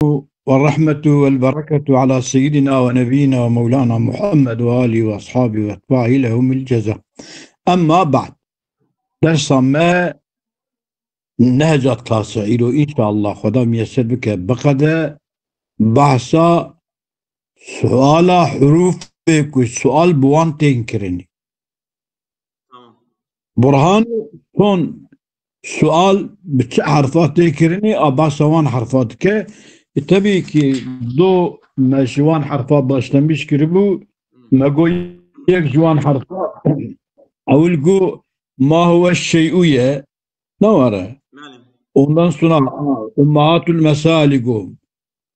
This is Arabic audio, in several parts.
والرحمة والبركة على سيدنا ونبينا ومولانا محمد وآله وأصحابه وأتباعه لهم الجزاء. أما بعد، درس ما نهجت كاسعيرو إن شاء الله خدا ميسر بك بقدر بحثا سؤال حروف السؤال بوان تنكرني برهان كون سؤال بحرفات تنكرني أبا وان حرفات كه tabii ki do meşvan harfa başlamış gibi bu magoyek jwan harfa avul go ma huve şey'uye ne var? Ondan sonra ummahatul mesaligu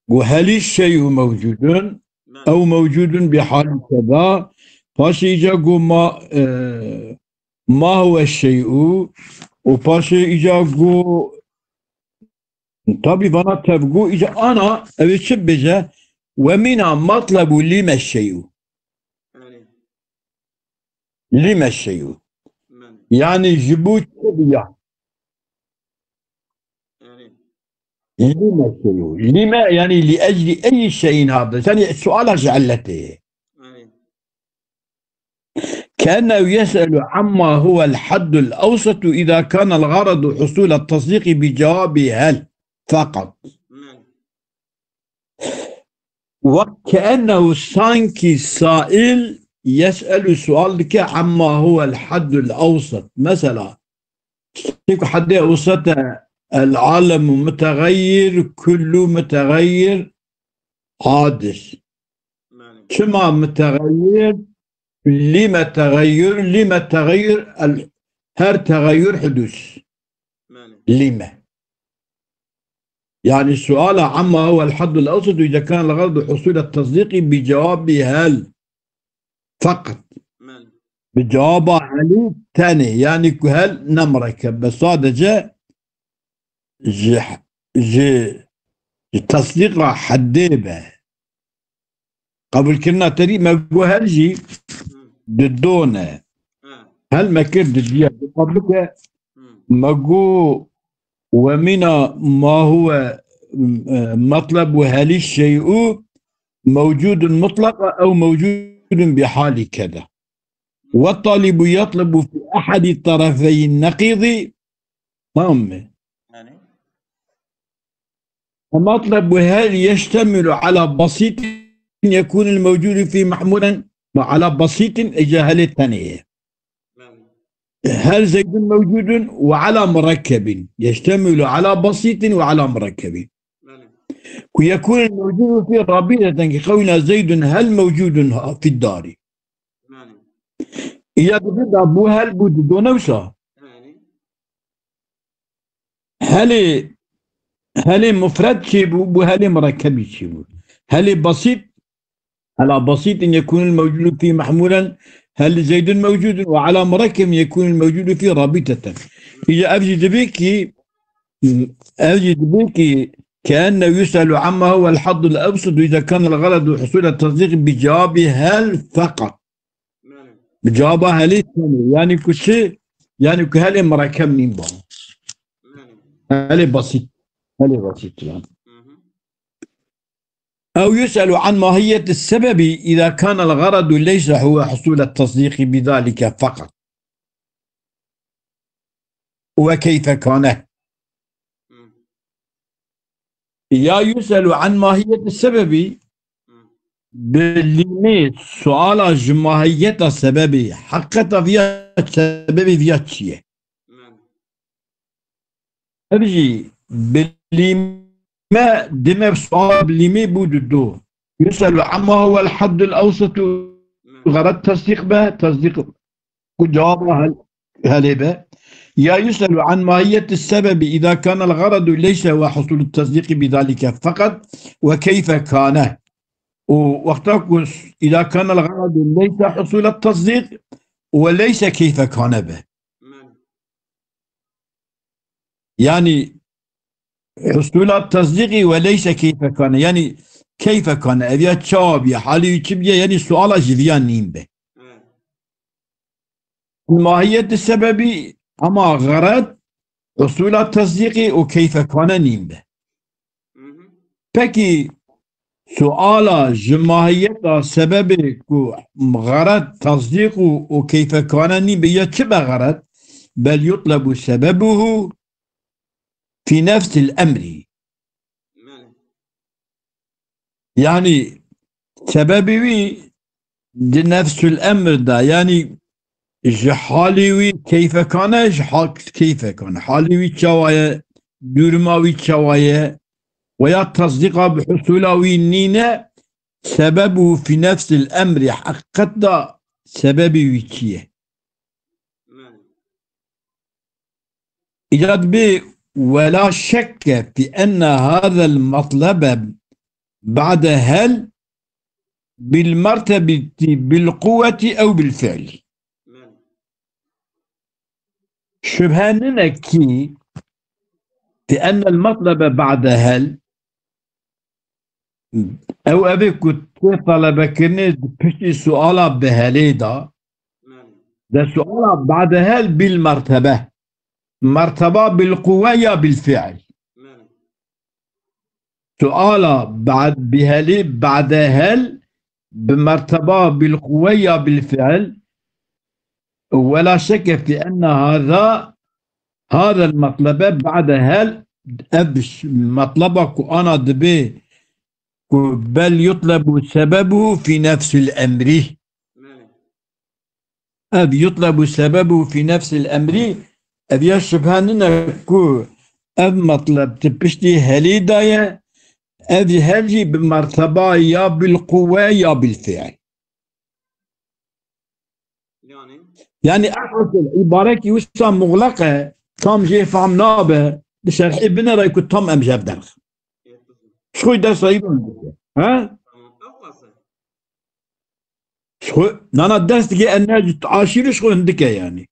go heli şey'u mevcudun ev mevcudun bi hali keda faşica go ma huve şey'u o faşica go طبي بنا تبقوا إجا أنا أبي شبجة ومنها مطلب لما الشيء لما الشيء يعني جبوت تبيا لما الشيء لما يعني لأجل أي شيء هذا يعني السؤال جعلته كأنه يسأل عما هو الحد الأوسط إذا كان الغرض حصول التصديق بجواب هل فقط وكأنه سانكي سائل يسأل سؤال لك عما هو الحد الأوسط مثلا حد أوسط العالم متغير كل متغير حادث كما متغير لما تغير هر تغير حدوث لما يعني السؤال عما هو الحد الأوسط إذا كان الغرض حصول التصديق بجواب هل فقط بجواب هل ثاني يعني هل نمركب بس هذا جاء التصديق حديبه قبل كنا تري ما جو هلجي ضدونه هل ما كرد دي قبلك ما جو ومن ما هو مطلب وهل الشيء موجود مطلقا أو موجود بحال كذا والطالب يطلب في أحد الطرفي النقيض مهم مطلب هل يشتمل على بسيط يكون الموجود في محمولا على بسيط إجاهل الثانية هل زيد موجود وعلى مركب يشتمل على بسيط وعلى مركب ويكون الموجود في رابطة كقولنا زيد هل موجود في الدار إذا بدأ أبو هل بود دونوسا هل مفرد شيبو بو هل مركب شيبو هل بسيط على بسيط يكون الموجود فيه محمولا هل زيد موجود وعلى مركب يكون الموجود فيه رابطة إذا أجد بك كأنه يسأل عما هو الحد الأبسط إذا كان الغرض حصول التصديق بجواب هل فقط بجواب هل الثاني يعني كشي يعني كهل مركب من بعض هل بسيط يعني أو يسأل عن ماهية السبب إذا كان الغرض ليس هو حصول التصديق بذلك فقط وكيف كان يا يسأل عن ماهية السبب بالليميت سؤال ماهية السبب حقيقة فيها السبب فيها شيء أبجي بالليميت ما دماغ سؤال بليمي بود الدو يسأل عما هو الحد الأوسط غرض تصديق به تصديق جوابه هل به يا يسأل عن ماهية السبب إذا كان الغرض ليس هو حصول التصديق بذلك فقط وكيف كان وقتك إذا كان الغرض ليس حصول التصديق وليس كيف كان به يعني حصول التصديق وليس كيف كان يعني كيف كان أبيات شابية حالي يتبيا يعني سؤال جفيان نيم به ماهية السبب أما غرض حصول التصديق وكيف كان نيم به peki suala cemahiyeta sebebi ku غرض تصديق وكيف كان بيا تبع غرض بل يطلب سببه في نفس الأمر يعني سببي دي نفس الأمر ده يعني حالي كيف كان كيف كان حالي شوايا دورماوي شوايا ويا تصديق بحصولاوي نينا سببه في نفس الأمر حقيقة سببي ويتشيه إيجاد به ولا شك في أن هذا المطلب بعد هل بالمرتبة بالقوة أو بالفعل شبهاننا كي في أن المطلب بعد هل أو أبي كنت طلبك بشي سؤال بهالي ده سؤال بعد هل بالمرتبة مرتبة بالقوة يا بالفعل سؤال بعد بهالي بعد هل بمرتبة بالقوة يا بالفعل ولا شك في أن هذا المطلب بعد هل أبش مطلبك أنا دبي بل يطلب سببه في نفس الأمر أب يطلب سببه في نفس الأمر أب يشبهاننا كو أب مطلب تبشتي هلي داية أب هلي بمرتبة يا بالقوة يا بالفعل يعني أحس العبارة كي وسا مغلقة تام جي فهم نابه بشرحي بنا رايكو تام أم جاف درخ شو ده صحيح ها شو نانا دست جي أنا عاشير شو عندك يعني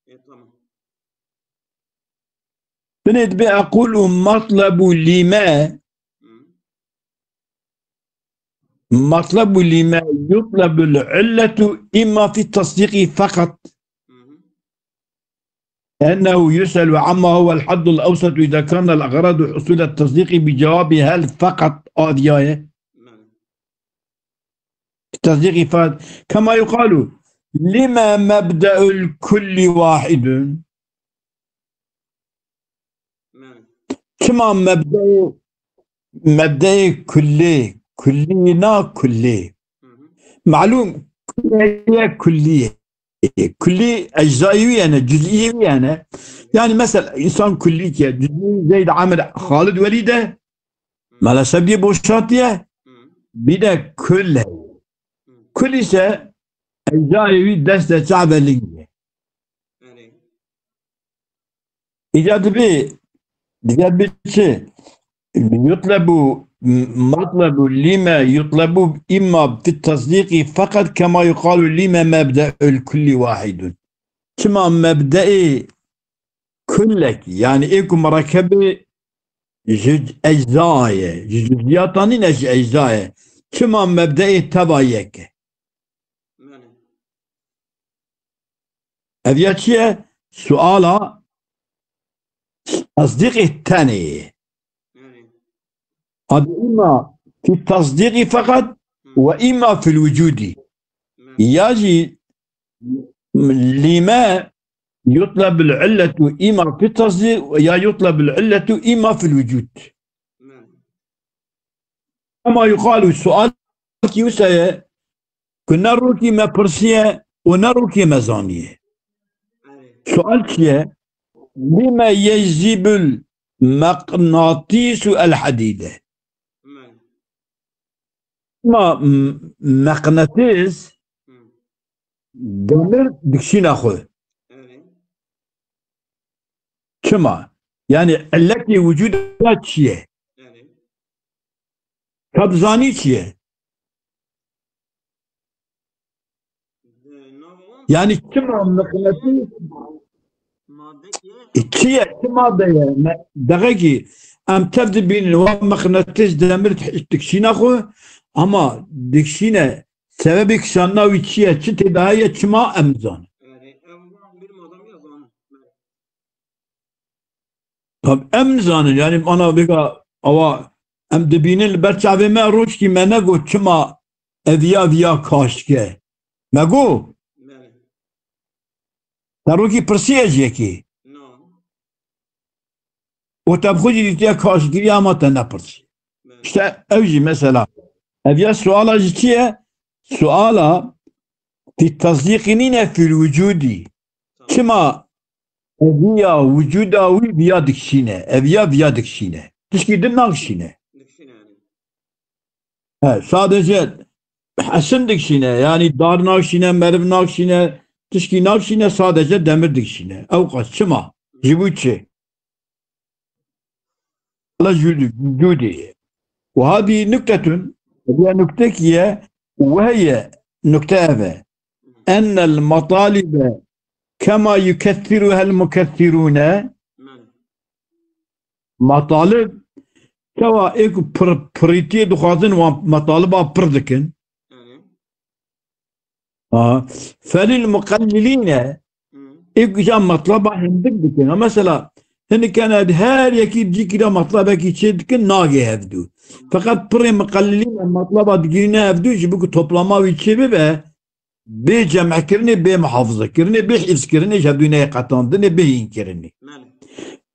بنت بأقول مطلب لما يطلب العلة إما في التصديق فقط أنه يسأل عما هو الحد الأوسط إذا كان الأغراض حصول التصديق بجواب هل فقط آدياية التصديق فقط كما يقال لما مبدأ الكل واحد كما مبدأ كلنا كلي معلوم هي كلية كلي أجزائي أنا جزئي أنا يعني مثلا إنسان كلي جزئي زيد عامل خالد وليده ما لا سبي بوشاتيه بدا كل شيء أجزائي دست شعب لي إيجاد شيء مطلب لما يطلب إما في التصديق فقط كما يقال لما مبدأ الكل واحد كما مبدأ كلك يعني إيكو مركبة جزء أجزاء جزئياتني نج أجزاء كما مبدأ تبايك أبياتي سؤال تصديق الثاني هذا إما في التصديق فقط وإما في الوجود يجي لما يطلب العلة إما في التصديق ويا يطلب العلة إما في الوجود كما يقال السؤال كيوسا كنا روكي ما برسية ونروكي مزانية سؤال كيه لما يجذب المغناطيس الحديدة ما مغناطيس دمر دكشين أخوه كما يعني التي وجودها شيء كبزاني شيء يعني كما مغناطيس شيء كما دقيقي أم تبدأ بين مغناطيس دمر دكشين أخوه أما دكشينه سببك شاناوي شيء تداية كما أمزان طب أمزان يعني أنا بقى أو ام دبینن برچاوه ما روش کی من نگو چما اویا کاشکه مگو تروکی پرسی اجیه کی و تب خودی دیتیا کاشگیری اما تا نپرسی işte evci mesela evya suala ciddiye suala fi tasdikini fi vücudi kima evya vücuda viya dikşine evya viya dikşine tişki din nakşine sadece hasen dikşine yani dar nakşine merv nakşine tişki nakşine sadece demir dikşine evkas kima jibuçi ala vücudi وهذه نكتة هي نكتة وهي نكتة أن المطالب كما يكثرها المكثرون مطالب كوا إيك بريتي دخازن ومطالبها بردكن فللمقللين إيك جام مطلبها هندك دكن مثلا هن كان هر يكي تجي كده مطلبه كي تشدكن ناقي هفدو فقط بري مقللين المطلبه تجينا هفدو يجيبوك توبلاما ويتشبه به بجمع كرني بمحافظه كرني بحفظ كرني جابدوني قطاندني بهين كرني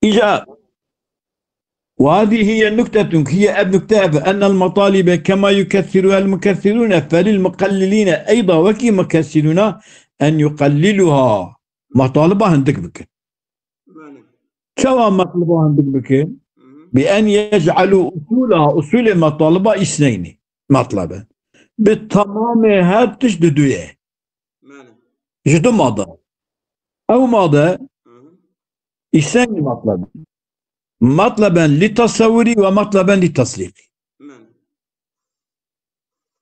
إجا وهذه هي النكتة هي النكتة أن المطالب كما يكثرها المكثرون فللمقللين أيضا وكي مكثرون أن يقللها مطالبها هندك بك شو مطلبها عندك بكين؟ بأن يجعلوا أصولها أصول المطالبة اثنين مطلبا بالتمام هاد تشددوه جدو ماذا أو ماذا اثنين مطلبا مطلبا للتصوري ومطلبا للتصديقي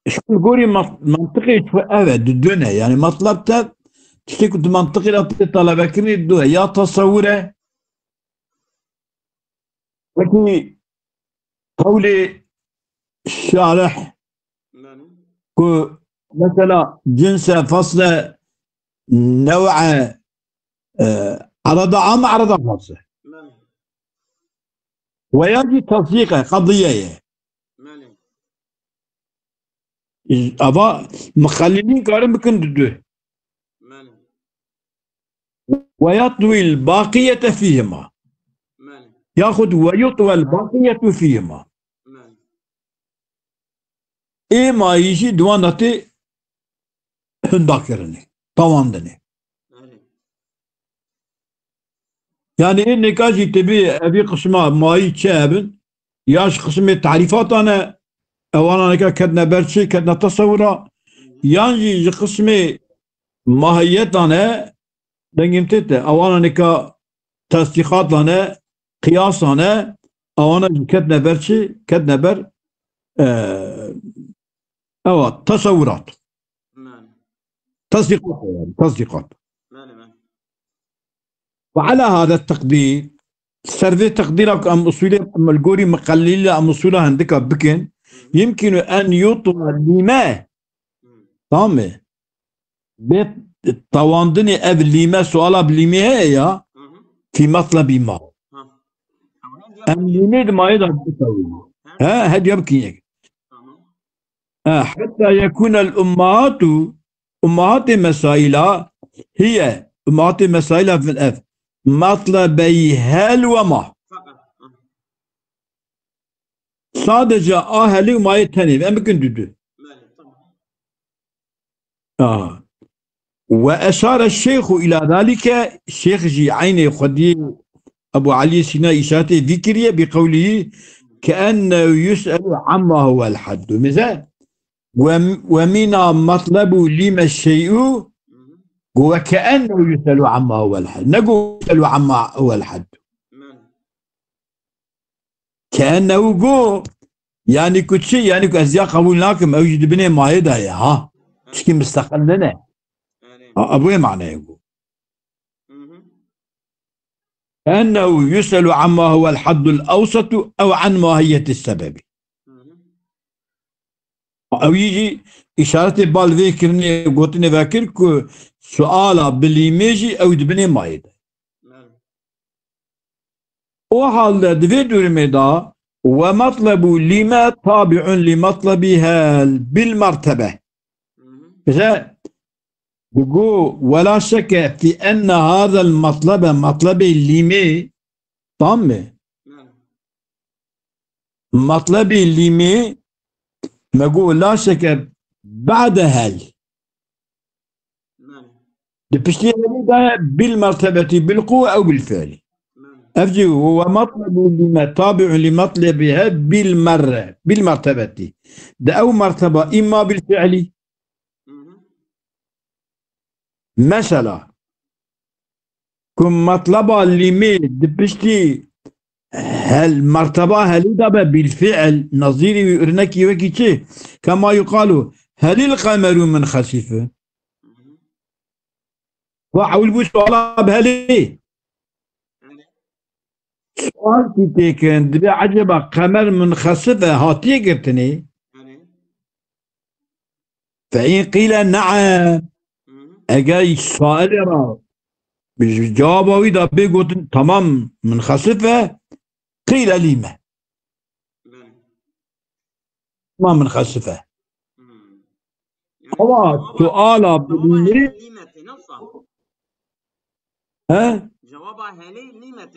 شو قولي منطقي شو أبد الدنيا يعني مطلبتها تشتكي منطقي لطلبة كني الدنيا يا تصوره لكن قول الشارح مثلا جنس فصل نوع عرض عام عرض خاصة ويجي تصديقه قضية أبا مخليني قارن بكن ضده ويطوي الباقية فيهما ياخذ ويطوى الباقية فيهما إما يجي دوانتي هنداكرني طواندني يعني إني كاجي تبي أبي قسمة ماي تشابن ياش قسمة تعريفات أنا أولا كدنا برشي كدنا تصورا يعني قسمة ماهيات أنا دنجمتت أولا كا تصديقات أنا قياس أنا أولا كدنا برشي كدنا بر أو تصورات تصديقات وعلى هذا التقدير سرد تقديرك أم أصولي أم الجوري مقللة أم أصولها عندك بكن يمكن أن يطوى لما تمام بيت طواندني أب لما سؤال بلما هي في مطلب ما أم لما ما يقدر تسوي هاد يمكن حتى يكون الأمهات أمهات مسائل هي أمهات مسائل في الأف مطلبي هل وما sadece ahli umayı tanıyım. Emkin düdü. وأشار الشيخ إلى ذلك الشيخ جي عيني خدي أبو علي سينا إشاتي ذكرية بقوله كأنه يسأل عما هو الحد مثال ومن مطلب لما الشيء وكأنه يسأل عما هو الحد نقول يسأل عما هو الحد كأنه جو يعني كل شيء يعني كأزياء قبول لكم أوجد بني مايدة يا ها تشكي مستقل لنا أبوي معنى يقول كأنه يسأل عما هو الحد الأوسط أو عن ماهية السبب أو يجي إشارة بالفي كرني قوتني فاكر كو سؤال بالإيميجي أو دبني مايدة وحال دفي دورمي دا ومطلب لما تابع لمطلب هل بالمرتبة. إذا يقول ولا شك في أن هذا المطلب مطلب لما طامة مطلب لما ما يقول لا شك بعد هل دبشتي بالمرتبة بالقوة أو بالفعل. أفجي هو مطلب لما تابع لمطلبها بالمرة بالمرتبة. ده أو مرتبة إما بالفعل مثلا كم مطلبة لما دبشتي هل مرتبة هل دابا بالفعل نظيري ويرنكي وكي كما يقال هل القمر من خسيفة وحاول بسؤال بهلي سؤال كي تيكن دبي عجبا قمر من خسفة هاتي قرتني فإن قيل نعم أجاي سائل را بالجواب ويدا بيقول تمام من خسفة قيل لما ما من خسفة هو سؤال ها جوابها هلي لما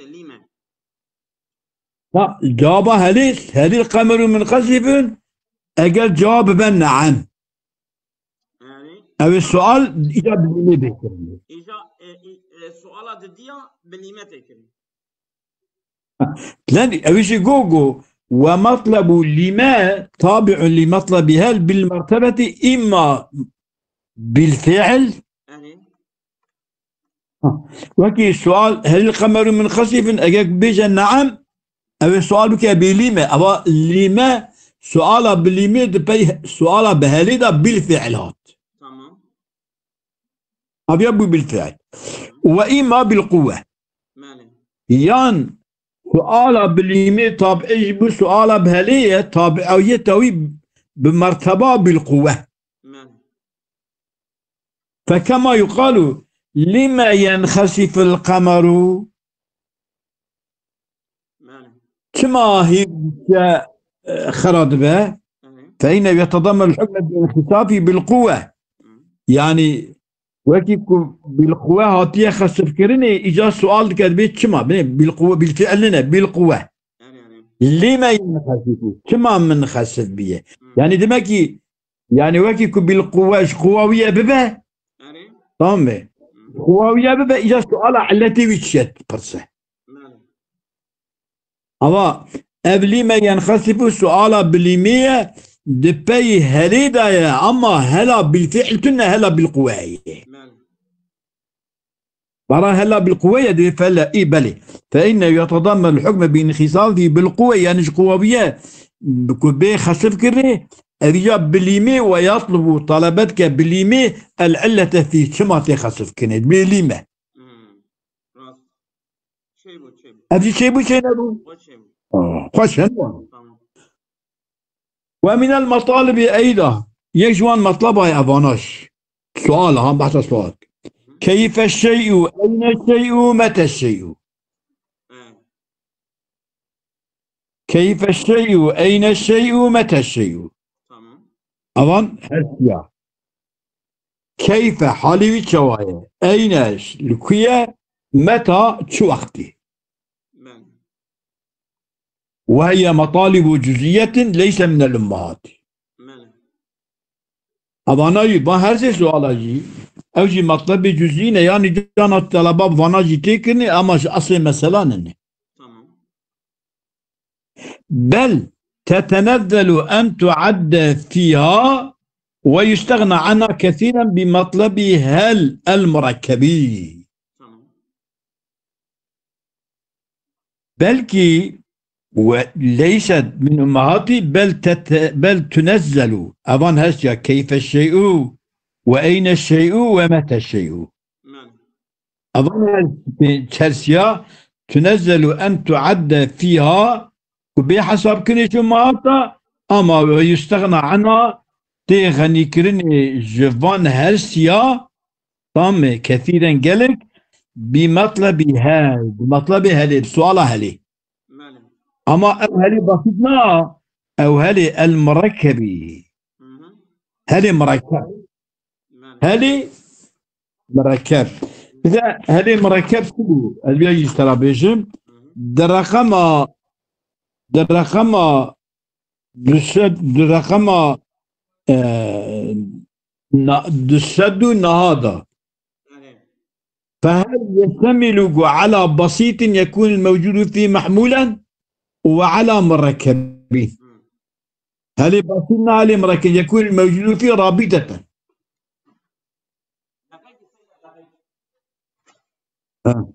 لا جوابها هل القمر من خسف أجل جواب بن نعم أو السؤال إجابة لما بيكرني سؤال ضدية باللما تكرني لأن أوش جوجو ومطلب لما تابع لمطلب هل بالمرتبة إما بالفعل وكي السؤال هل القمر من خسف أجاك بيجا نعم أو السؤال بك بلما أو لما سؤال بلما سؤال بهلدا بالفعلات تمام أبي أبو بالفعل وإما بالقوة يان سؤال بالليمي طابعي بسؤال بهلية طابعية توي بمرتبة بالقوة فكما يقال لما ينخسف القمر كما هي خرد به فإنه يتضمن الحكم بالانخساف بالقوة يعني وكيف بالقوة هاتيه خسف كرني إجا سؤال كذبت كما بالقوة بالفعل لنا بالقوة لما ينخسف كما من خسف بيه يعني دمكي يعني وكيف بالقوة قوية ببه طامة قوية ببه إجا سؤال علتي ويتشت برسه أما قبل ما ينخسف سؤال باليمية دبي هليدا أما هلا بالفعل كنا هلا بالقوة برا هلا بالقوة دي فلا إيه بلي فإنه يتضمن الحكم بانخسافه بالقوة يعني قوية بكبي خسف كره الرجال باليمي ويطلب طلبتك باليمي العلة في كما تخسف كنت باليمي أبدي شيبو شينبو خوش ومن المطالب أيضا يجوان مطلبها يا أباناش سؤال هم بحث سؤال كيف الشيء أين الشيء متى الشيء كيف الشيء أين الشيء متى الشيء أظن هسيا كيف حالي بشوايا أين الكيا متى شو وقتي وهي مطالب جزئية ليس من الأمهات أظن يبقى هذا سؤال أجي أو شيء مطلب جزئية يعني جانا الطلبة بفناجي تيكني أما أصل مثلا بل تتنزل أن تعد فيها ويستغنى عنها كثيرا بمطلب هل المركبي بلكي وليست من أمهاتي بل تنزل أظن هسيا كيف الشيء وأين الشيء ومتى الشيء أظن هسيا تنزل أن تعد فيها وبحسب كنيش أمهاتها أما ويستغنى عنها تغني كرني جفان هسيا طام كثيرا قالك بمطلب هذا السؤال هلي أما هل بسيطنا أو هل المركبي مهم. هل مركب ماله هل مركب إذا هل مركب كله اللي يشترى بيجم مهم. درقم درقم دسد نهضة ماله فهل يشتمل على بسيط يكون الموجود فيه محمولا وعلى مركب مم. هل بسيطنا على مركب يكون الموجود فيه رابطة دقيقة دقيقة. آه.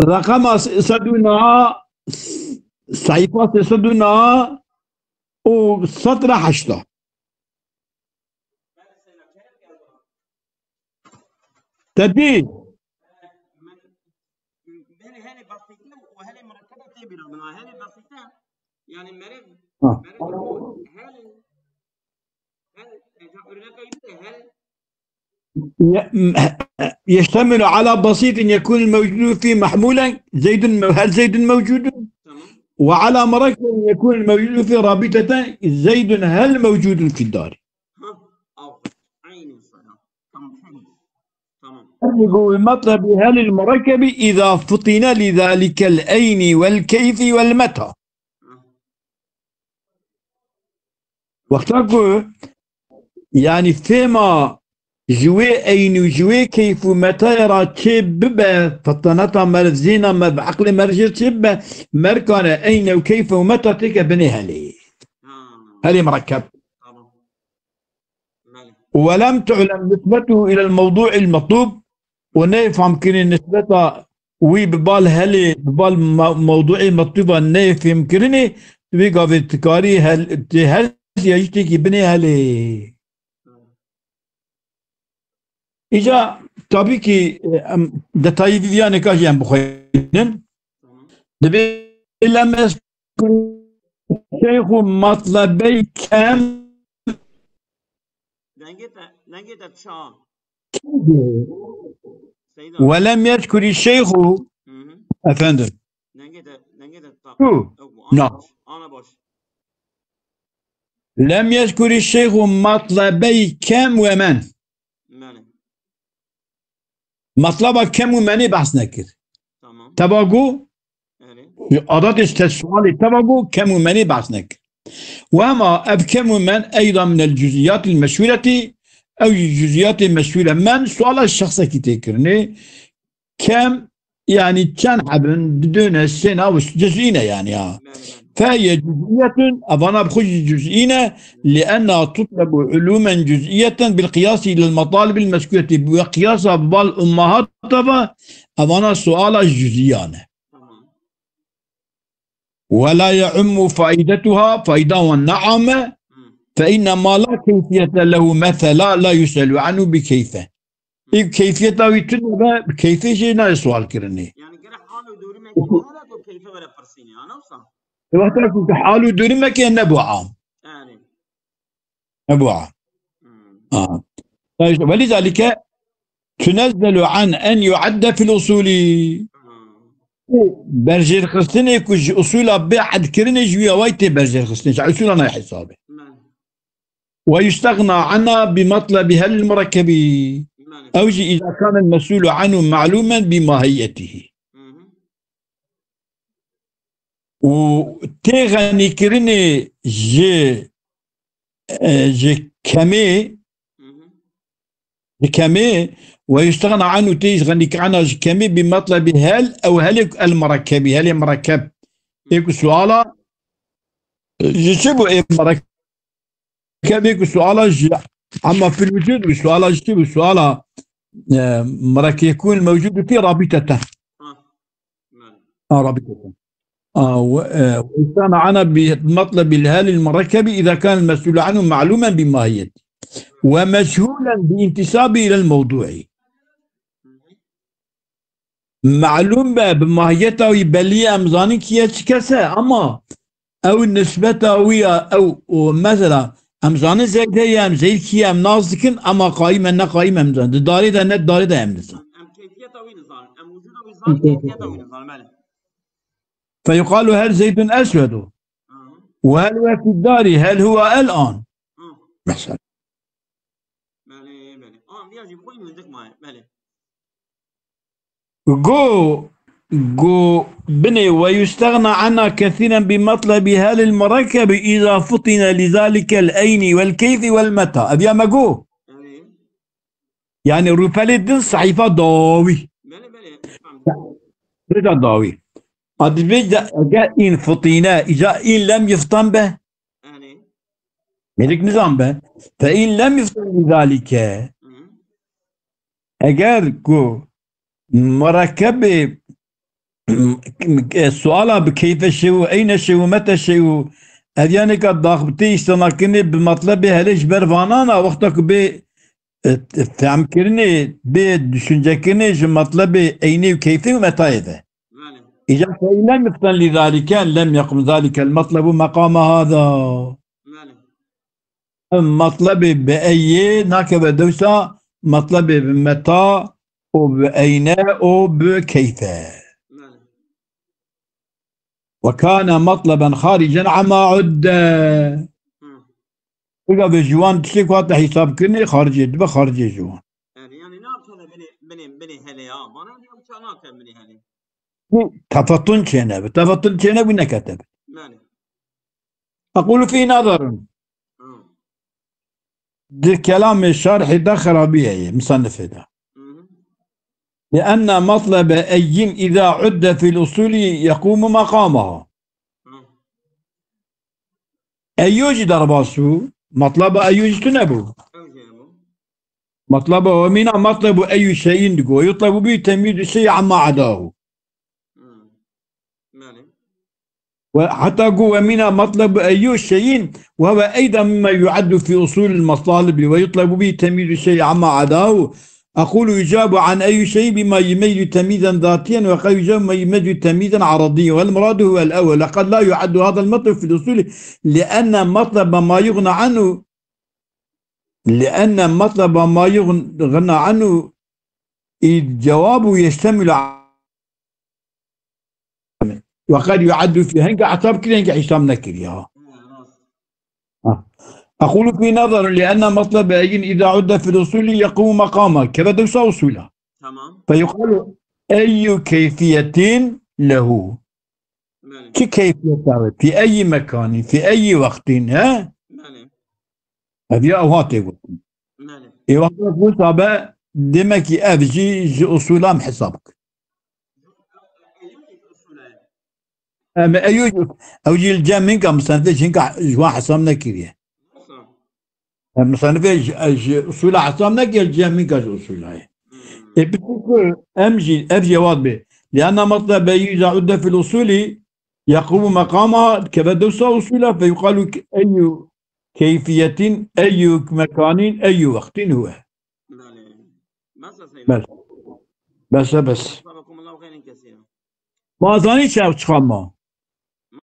رقم صدنا صحيفة صدنا وسطر 8 ماله سيدنا كيف يا الله؟ تدي من هل بسيطة وهل مركبة تبرع من هل بسيطة يعني مريض آه. هل جعلنا كيف هل يشتمل على بسيط يكون الموجود فيه محمولا هل زيد موجود تمام وعلى مركب يكون الموجود فيه رابطة زيد هل موجود في الدار ها أو عين الصلاة تمام حلو تمام يقول مطلب هل المركب إذا فطن لذلك الأين والكيف والمتى ها. وقتك يعني فيما جوي أين وجوي كيف ومتى يرى تشب فطنتها مرزينة ما بعقل مرجع تشب مركان أين وكيف ومتى تلك بني هلي مركب تمام ماله ولم تعلم نسبته إلى الموضوع المطلوب ونفهم كن نسبته ببال هلي ببال موضوعي مطلوبة نيف يمكنني تبقى في التكاري هل يجتكي بني هلي إجا tabii ki detayı yani kaçyan bu koyun. Debe lemez şeyhu matlabi kem نجد تشا سيدا ولم يذكر الشيخ efendim. نجد الطاق Şu. No. أنا باش لم يذكر الشيخ مطلبي كم ومن ماله مطلبه كم ومن بحث نكر تمام تباقو أهلي أردت السؤال تباقو كم ومن بحث نكر وما أبكم من أيضا من الجزئيات المشهورة أو الجزئيات المشهورة من سؤال الشخص كي تكرني كم يعني كان حبن بدون السنة وجزئينة يعني فهي جزئية أبانا بخش جزئينة لأنها تطلب علوما جزئية بالقياس إلى المطالب المذكورة بقياسها بالأمهات أبانا سؤال الجزئيانة ولا يعم فائدتها فائدة والنعم فإن ما لا كيفية له مثلا لا يسأل عنه بكيفه كيفيته يتنبه بكيفية شيء سؤال كرني يعني كده حاله دوري ما كده كيف ولا فرسيني أنا وصح وقتك حاله دوري ما كان نبو عام أهلي نبو عام ولذلك تنزل عن أن يعد في الأصول برجر خستني كج أصول بعد كرني جوية وايتي برجر خستني أصول أنا حسابي ويستغنى عنها بمطلب هل المركب أو إذا كان المسؤول عنه معلوما بماهيته وتغني كرني جي كمي ويستغنى عنه تيغني عنه كمي بمطلب هل أو هل المركب هل المركب يكو سؤالا جسبو ايه مركب يكو سؤالا أما في الوجود بسؤالا جسبو سؤالا مركب يكون الموجود فيه رابطته رابطته ويستغنى عنه بمطلب الهال المركب إذا كان المسؤول عنه معلوما بماهيته ومجهولا بانتسابه إلى الموضوع معلوم بماهيته ويبليه أمزاني كي يتكسى أما أو النسبة ويا أو مثلا امزان زيد هي ام زيد كي ام نازكن اما قائم ان قائم امزان داري ده net داري ده امزان ام كيفيته وين نظام ام وجوده وين كيفيته وين نظام ماله فيقال هل زيد اسود وهل هو في الدار هل هو الان مثلا ماله يجب وين عندك ماله جو بني ويستغنى عنها كثيرا بمطلب هل المركب إذا فطن لذلك الأين والكيف والمتى أبيا ما جو يعني رفالي دين صحيفة ضاوي رجع ضاوي أدبيج جاء إن فطينا إذا إن لم يفطن به ملك نظام به فإن لم يفطن لذلك أجر جو مركب السؤال بكيف الشيء أين الشيء متى الشيء أديانك الضغطي استناكني بمطلب هلش برفانانا وقتك فهم كرني بدشنجكني مطلب أين وكيف ومتى إذا إذا فإن لم يفطن لذلك لم يقم ذلك المطلب مقام هذا مطلب بأي ناكب دوسا مطلب بمتى وبأين وبكيف وكان مطلبا خارجا عما عد إذا بجوان تشيك واضح حساب كني خارجي دبا خارجي جوان يعني ناكل بني هلي ما انا اليوم ناكل بني هلي تفطن شينا وين كتب أقول في نظر دي كلام الشرح دخل بيه مصنف ده لأن مطلب أي إذا عد في الأصول يقوم مقامها أيوج درباسو مطلب أيوج تنبو مطلب ومن مطلب أي شيء دقو يطلب به تمييز الشيء عما عداه وحتى قوة من مطلب أي شيء وهو أيضا مما يعد في أصول المطالب ويطلب به تمييز الشيء عما عداه أقول يجاب عن أي شيء بما يميز تمييزا ذاتيا وقد يجاب ما يميز تمييزا عرضيا والمراد هو الأول لقد لا يعد هذا المطلب في الأصول لأن مطلب ما يغنى عنه الجواب يشتمل على وقد يعد في هنك اعتبر كده هنك حسام نكري أقول في نظر لأن مطلب أي إذا عد في الأصول يقوم مقامه كذا دوس أصوله تمام فيقال أي كيفية له كي كيفية في أي مكان في أي وقت ها هذه أوهات يقول إيه وقت صعبة دمك أفجي أصولام حسابك أما أيوج أوجي الجامعين كمصنفش هنك جوا حسامنا كذي مصنفش أصول حسامنا كي الجامعين كاش أصولها بتقول أمجي واضح لأن مطلب إذا عد في الأصول يقوم مقامها كبدوس أصولها فيقال أي كيفية أي مكان أي وقت هو بس ما ظنيتش أو تخمم